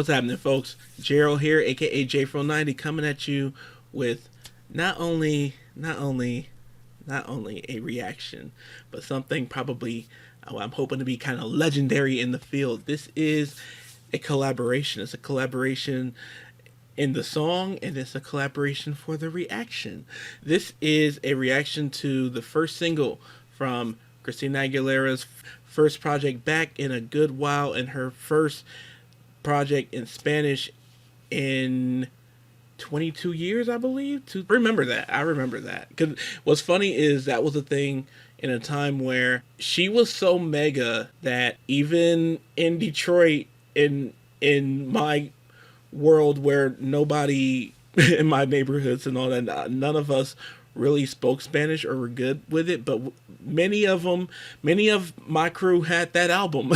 What's happening, folks? Gerald here, aka JFro90, coming at you with not only a reaction, but something probably I'm hoping to be kind of legendary in the field. This is a collaboration. It's a collaboration in the song, and it's a collaboration for the reaction. This is a reaction to the first single from Christina Aguilera's first project back in a good while, and her first project in Spanish in 22 years, I believe. To remember that, I remember that. Because what's funny is that was a thing in a time where she was so mega that even in Detroit, in my world where nobody in my neighborhoods and all that, none of us really spoke Spanish or were good with it, but many of my crew had that album,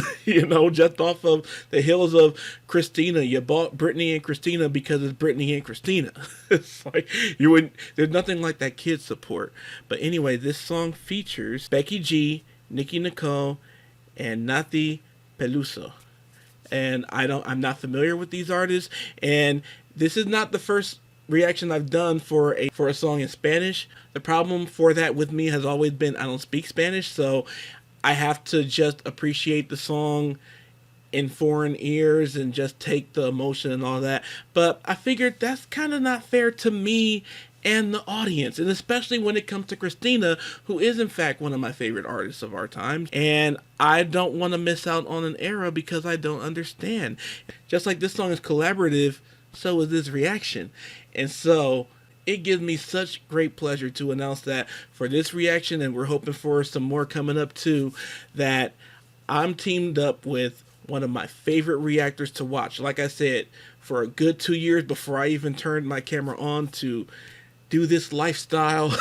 just off of the hills of Christina. You bought Britney and Christina because it's Britney and Christina. It's like you would. There's nothing like that kid support. But anyway, this song features Becky G, Nicki Nicole, and Nati Peluso. And I'm not familiar with these artists, and this is not the first reaction I've done for a song in Spanish. The problem for that with me has always been I don't speak Spanish, so I have to just appreciate the song in foreign ears and just take the emotion and all that. But I figured that's kind of not fair to me and the audience, and especially when it comes to Christina, who is in fact one of my favorite artists of our time, and I don't want to miss out on an era because I don't understand. Just like this song is collaborative, so is this reaction. And so it gives me such great pleasure to announce that for this reaction, and we're hoping for some more coming up too, that I'm teamed up with one of my favorite reactors to watch. Like I said, for a good 2 years before I even turned my camera on to do this lifestyle,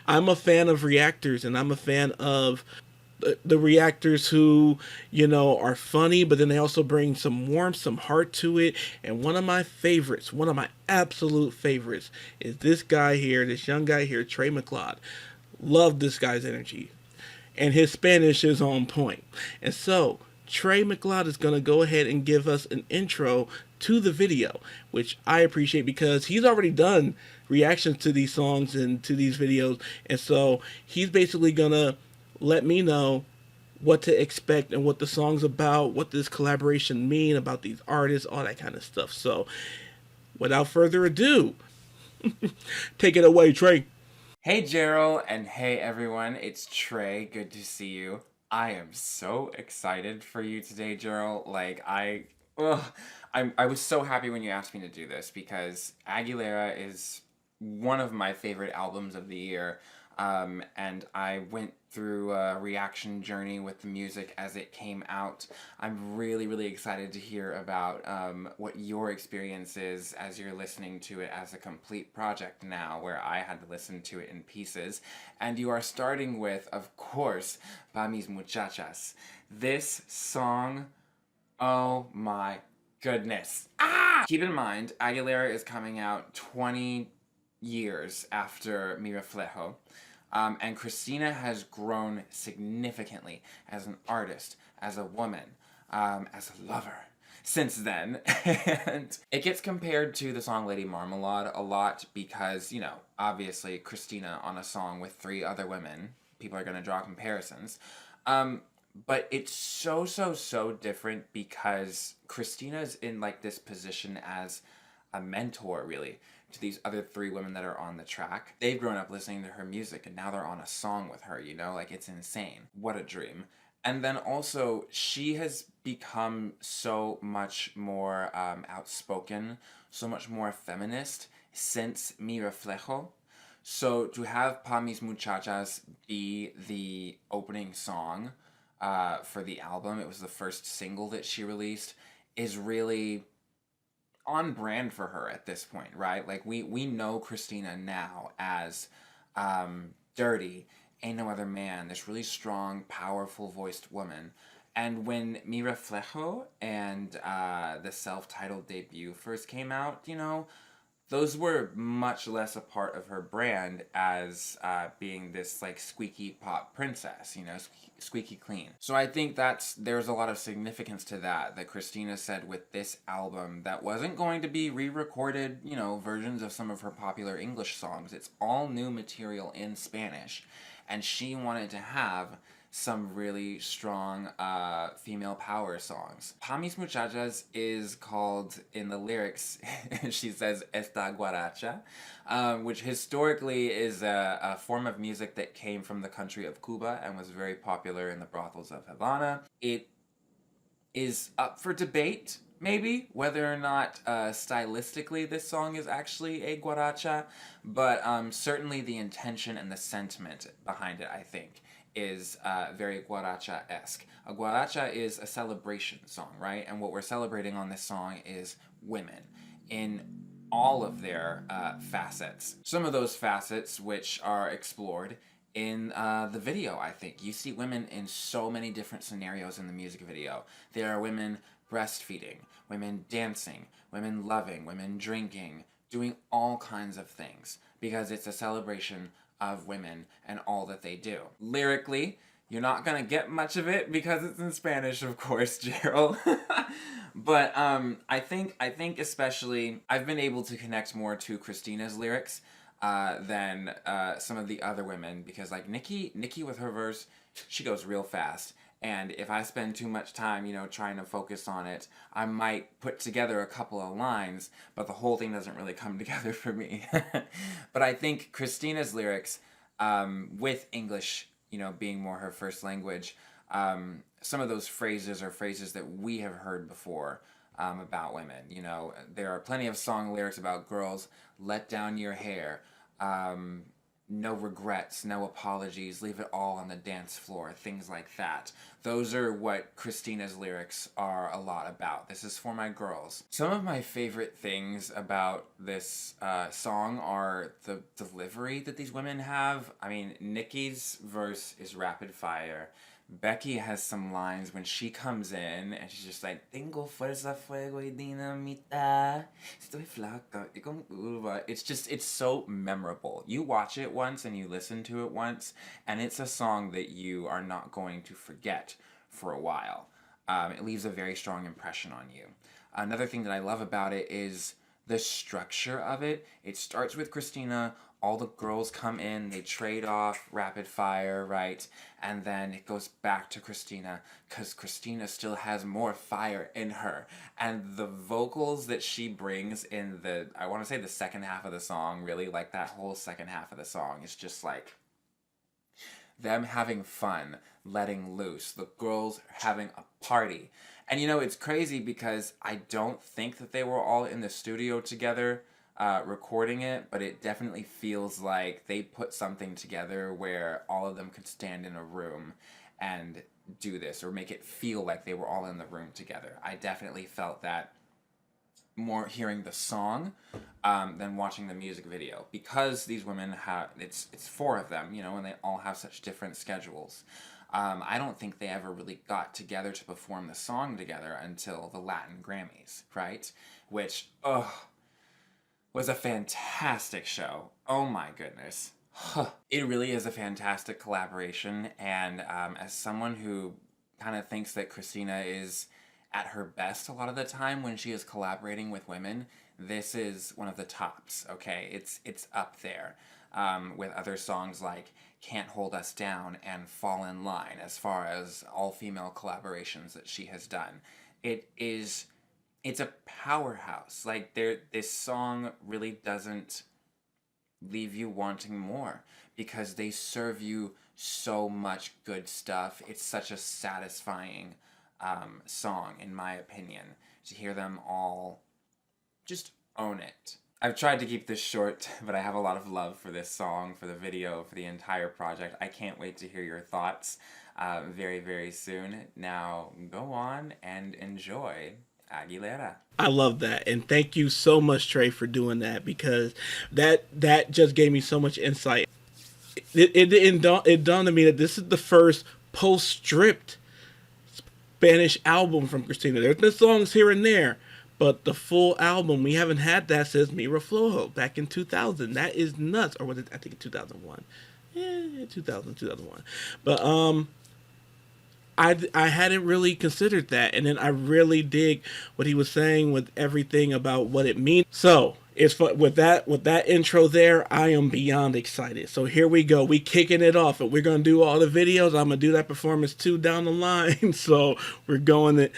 I'm a fan of reactors, and I'm a fan of the reactors who, are funny, but then they also bring some warmth, some heart to it. And one of my favorites, one of my absolute favorites, is this guy here, this young guy here, Tré McLeod. Love this guy's energy. And his Spanish is on point. And so, Tré McLeod is going to go ahead and give us an intro to the video, which I appreciate because he's already done reactions to these songs and to these videos. And so, he's basically going to let me know what to expect and what the song's about, what this collaboration mean about these artists, all that kind of stuff. So, without further ado, take it away, Trey. Hey Gerald, and hey everyone, it's Trey. Good to see you. I am so excited for you today, Gerald. I was so happy when you asked me to do this because Aguilera is one of my favorite albums of the year. And I went through a reaction journey with the music as it came out. I'm really, really excited to hear about what your experience is as you're listening to it as a complete project now, where I had to listen to it in pieces. And you are starting with, of course, Pa Mis Muchachas. This song, oh my goodness. Keep in mind, Aguilera is coming out 20 years after Mi Reflejo. And Christina has grown significantly as an artist, as a woman, as a lover since then. And it gets compared to the song Lady Marmalade a lot because, obviously Christina on a song with 3 other women, people are going to draw comparisons. But it's so different because Christina's in this position as a mentor, really, to these other 3 women that are on the track. They've grown up listening to her music, and now they're on a song with her, it's insane. What a dream. And then also, she has become so much more outspoken, so much more feminist since Mi Reflejo. So to have Pa Mis Muchachas be the opening song for the album, it was the first single that she released, is really on brand for her at this point, right? We know Christina now as Dirty, Ain't No Other Man, this really strong, powerful voiced woman. And when Mi Reflejo and the self-titled debut first came out, those were much less a part of her brand as being this like squeaky pop princess, you know, squeaky clean. So I think there's a lot of significance to that Christina said with this album that wasn't going to be re-recorded, you know, versions of some of her popular English songs. It's all new material in Spanish, and she wanted to have some really strong female power songs. Pa Mis Muchachas is called, in the lyrics, she says, Esta Guaracha, which historically is a form of music that came from the country of Cuba and was very popular in the brothels of Havana. It is up for debate, maybe, whether or not stylistically this song is actually a guaracha, but certainly the intention and the sentiment behind it, I think, is very guaracha-esque. A guaracha is a celebration song, right? And what we're celebrating on this song is women in all of their facets. Some of those facets which are explored in the video, I think. You see women in so many different scenarios in the music video. There are women breastfeeding, women dancing, women loving, women drinking, doing all kinds of things, because it's a celebration of women and all that they do. Lyrically, you're not gonna get much of it because it's in Spanish, of course, Gerald. But I think especially I've been able to connect more to Christina's lyrics than some of the other women, because like Nikki with her verse, she goes real fast. And if I spend too much time, you know, trying to focus on it, I might put together a couple of lines, but the whole thing doesn't really come together for me. But I think Christina's lyrics, with English, you know, being more her first language, some of those phrases are phrases that we have heard before about women. You know, there are plenty of song lyrics about girls, let down your hair, no regrets, no apologies, leave it all on the dance floor, things like that. Those are what Christina's lyrics are a lot about. This is for my girls. Some of my favorite things about this song are the delivery that these women have. I mean, Nikki's verse is rapid fire. Becky has some lines when she comes in and she's just like, Tengo fuerza, fuego y dinamita, estoy flaca y con curva. It's so memorable. You watch it once and you listen to it once, and it's a song that you are not going to forget for a while. It leaves a very strong impression on you. Another thing that I love about it is the structure of it. It starts with Christina. All the girls come in, they trade off rapid fire, right? And then it goes back to Christina, because Christina still has more fire in her. And the vocals that she brings in I want to say the second half of the song, really, like that whole second half of the song is just like them having fun, letting loose, the girls having a party. And you know, it's crazy because I don't think that they were all in the studio together recording it, but it definitely feels like they put something together where all of them could stand in a room and do this, or make it feel like they were all in the room together. I definitely felt that more hearing the song than watching the music video, because these women have, it's four of them, you know, and they all have such different schedules. I don't think they ever really got together to perform the song together until the Latin Grammys, right? Which, was a fantastic show. Oh my goodness. It really is a fantastic collaboration, and as someone who kind of thinks that Christina is at her best a lot of the time when she is collaborating with women, this is one of the tops, okay? It's up there with other songs like Can't Hold Us Down and Fall in Line, as far as all-female collaborations that she has done. It's a powerhouse. Like, this song really doesn't leave you wanting more, because they serve you so much good stuff. It's such a satisfying song, in my opinion, to hear them all just own it. I've tried to keep this short, but I have a lot of love for this song, for the video, for the entire project. I can't wait to hear your thoughts very, very soon. Now, go on and enjoy Aguilera. I love that, and thank you so much, Trey, for doing that, because that just gave me so much insight. It dawned on me that this is the first post-stripped Spanish album from Christina. There's been songs here and there, But the full album, we haven't had that since Mira Flojo back in 2000. That is nuts. Or was it, I think, 2001. Yeah, 2001. But I hadn't really considered that, and then I really dig what he was saying with everything about what it means. So it's with that intro there, I am beyond excited. So here we go. We kicking it off, and we're gonna do all the videos. I'm gonna do that performance too down the line. So we're going in.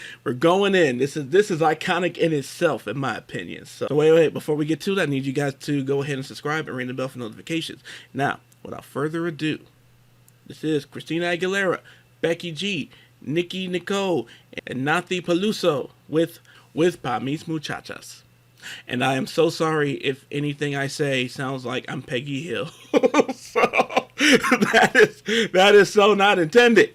This is iconic in itself, in my opinion. So wait. Before we get to that, I need you guys to go ahead and subscribe and ring the bell for notifications. Now, without further ado, this is Christina Aguilera, Becky G, Nicki Nicole, and Nathi Peluso with Pa Mis Muchachas. And I am so sorry if anything I say sounds like I'm Peggy Hill. So that is so not intended.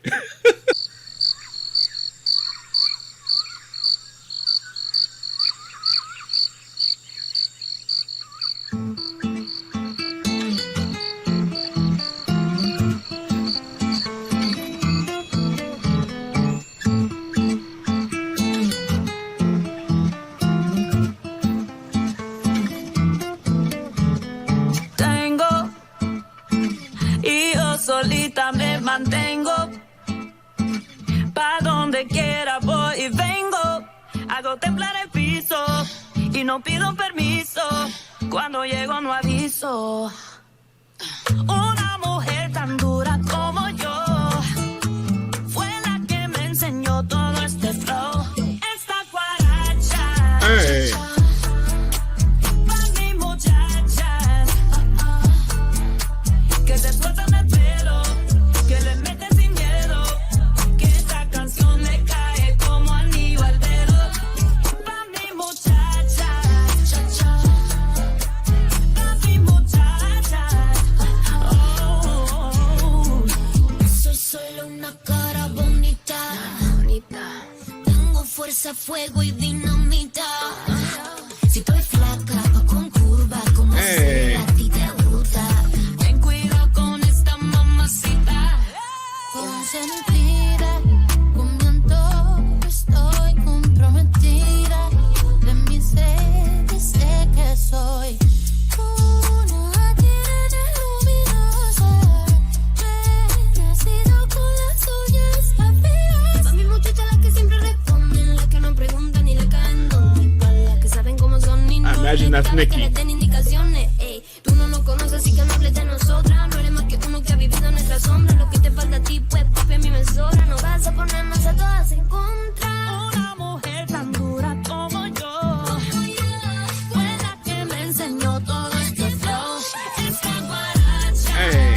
Solita me mantengo, pa' donde quiera voy y vengo, hago temblar el piso y no pido permiso, cuando llego no aviso. Una mujer tan dura como yo fue la que me enseñó todo este flow, esta guaracha. Hey. Pa' mis muchachas que se sueltan el pelo, que le meten sin miedo, que esta canción le cae como anillo al dedo. Pa' mi muchacha, pa' mi muchacha. Oh, soy solo una cara bonita, tengo fuerza, fuego y dinamita. Si estoy flaca o con curva, como Hey. sea, a ti te gusta. Ten cuidado con esta mamacita. Consentida, con mi antojo estoy comprometida. De mis redes sé que soy una tirana luminosa. Nacido con las uñas afiladas. Pa' mi muchacha, las que siempre responden, las que no preguntan ni le caen donde. Pa' las que saben cómo son y no imagine that's necesitan que Nicki. les den indicaciones. Ey, tú no nos conoces, así que no hables de nosotras. No eres más que uno que ha vivido en nuestra sombra. Lo que te falta a ti, pues, papi, a mí me sobra. No vas a ponernos a todas en contra. Una mujer tan dura como yo fue la que me enseñó todo este flow. Esta guaracha. Hey.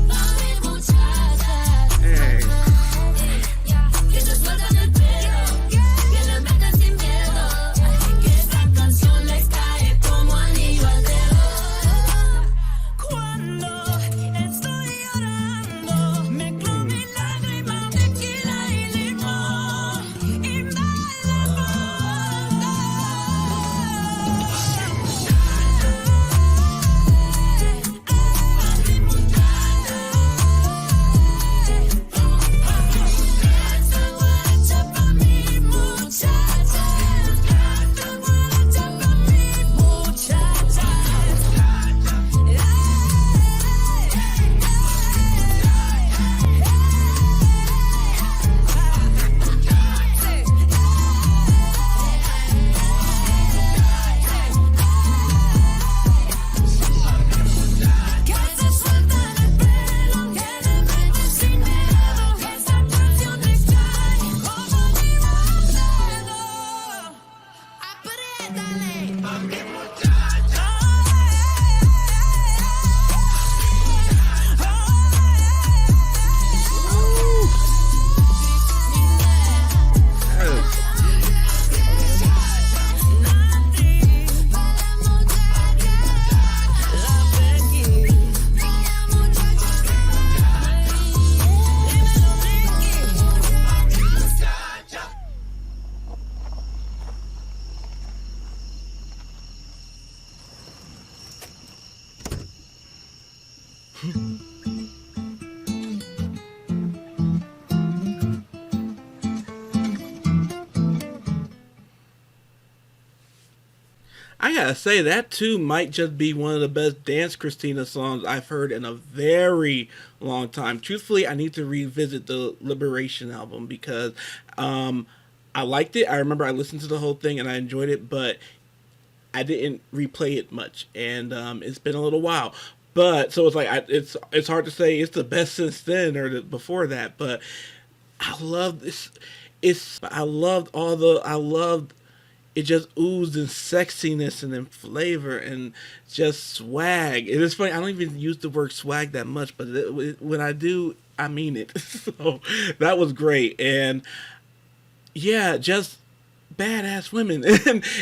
Pa' mis muchachas Hey. que se sueltan el pelo, que le meten sin miedo, que esta canción les cae como anillo al dedo. Cuando estoy llorando, mezclo mis lágrimas, tequila y limón y bailamos. Esta guaracha pa' mis muchachas, esta guaracha pa' mis muchachas. Que se sueltan el pelo, que le meten sin miedo, que esta canción les cae como anillo al dedo. Apriétale, pa' mi muchacha. I gotta say that too might just be one of the best dance Christina songs I've heard in a very long time. Truthfully, I need to revisit the Liberation album because I liked it. I remember I listened to the whole thing and I enjoyed it, but I didn't replay it much, and it's been a little while. But so it's like it's hard to say it's the best since then or before that. But I love this. I loved it. Just oozed in sexiness and in flavor and just swag. It is funny. I don't even use the word swag that much, but when I do, I mean it. So that was great, and yeah, just badass women.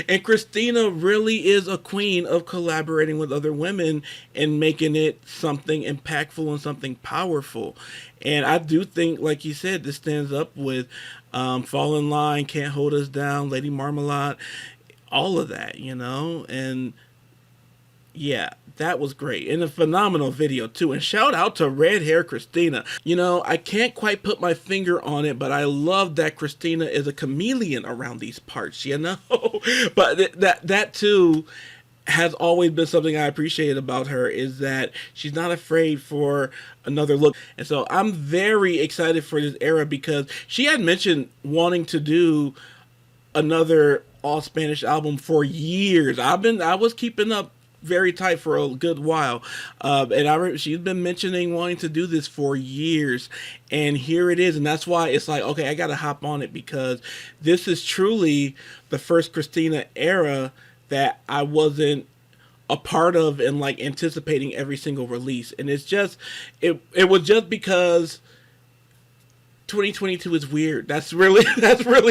And Christina really is a queen of collaborating with other women and making it something impactful and something powerful. And I do think, like you said, this stands up with Fall in Line, Can't Hold Us Down, Lady Marmalade, all of that, you know? And yeah, that was great. And a phenomenal video, too. And shout out to Red Hair Christina. You know, I can't quite put my finger on it, but I love that Christina is a chameleon around these parts, you know? But that too, has always been something I appreciate about her, is that she's not afraid for another look. And so I'm very excited for this era because she had mentioned wanting to do another all Spanish album for years. I was keeping up very tight for a good while, and she's been mentioning wanting to do this for years, and here it is. And that's why it's like, okay, I gotta hop on it, because this is truly the first Christina era that I wasn't a part of and like anticipating every single release. And it's just it was just because 2022 is weird. That's really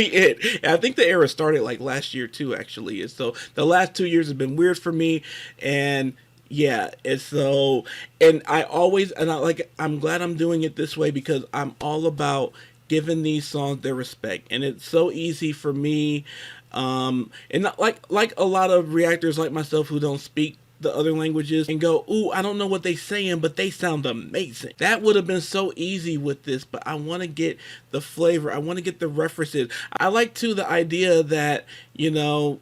it. And I think the era started like last year too, actually. And so the last 2 years have been weird for me. And yeah, it's so, and I'm glad I'm doing it this way, because I'm all about giving these songs their respect. And it's so easy for me, and not like a lot of reactors like myself who don't speak the other languages and go, ooh, I don't know what they saying, but they sound amazing. That would have been so easy with this, but I want to get the flavor. I want to get the references. I like too the idea that, you know,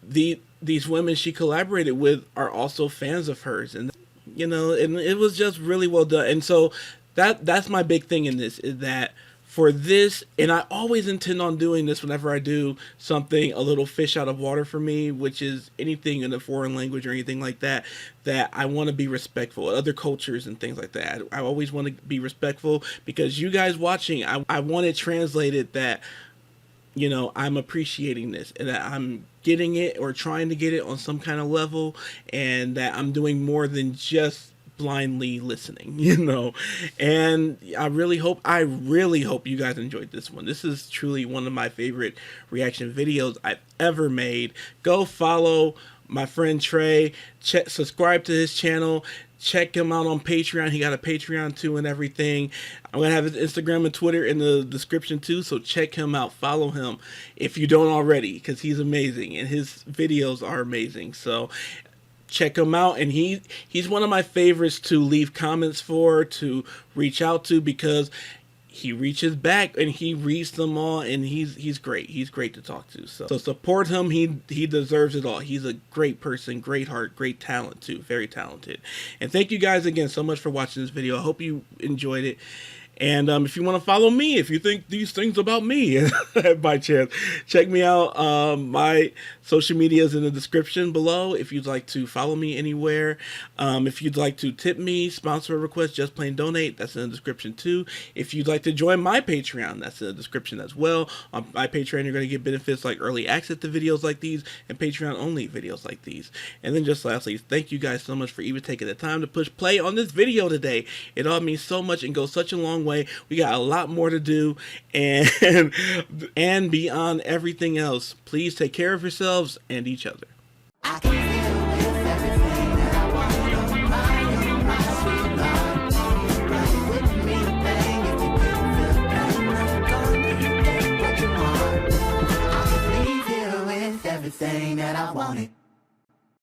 these women she collaborated with are also fans of hers, and you know, and it was just really well done. And so that's my big thing in this, is that for this, and I always intend on doing this whenever I do something a little fish out of water for me, which is anything in a foreign language or anything like that, that I want to be respectful of other cultures and things like that. I always want to be respectful, because you guys watching, I want it translated that, you know, I'm appreciating this and that I'm getting it or trying to get it on some kind of level, and that I'm doing more than just blindly listening, you know. And I really hope you guys enjoyed this one. This is truly one of my favorite reaction videos I've ever made. Go follow my friend Trey, subscribe to his channel, check him out on Patreon. He got a Patreon too and everything. I'm gonna have his Instagram and Twitter in the description too, so check him out, follow him if you don't already, because he's amazing and his videos are amazing. So check him out, and he's one of my favorites to leave comments for, to reach out to, because he reaches back and he reads them all, and he's great. He's great to talk to. So support him. He deserves it all. He's a great person, great heart, great talent too. Very talented. And thank you guys again so much for watching this video. I hope you enjoyed it. And if you want to follow me, if you think these things about me by chance, check me out. My social media is in the description below if you'd like to follow me anywhere. If you'd like to tip me, sponsor a request, just plain donate, that's in the description too. If you'd like to join my Patreon, that's in the description as well. On my Patreon, you're going to get benefits like early access to videos like these and Patreon only videos like these. And then just lastly, thank you guys so much for even taking the time to push play on this video today. It all means so much and goes such a long way. We got a lot more to do, and beyond everything else, please take care of yourselves and each other. I can feel with everything that I want. My sweet love. Run with me, bang, if you feel good. Gonna get what you want. I can leave here with everything that I wanted.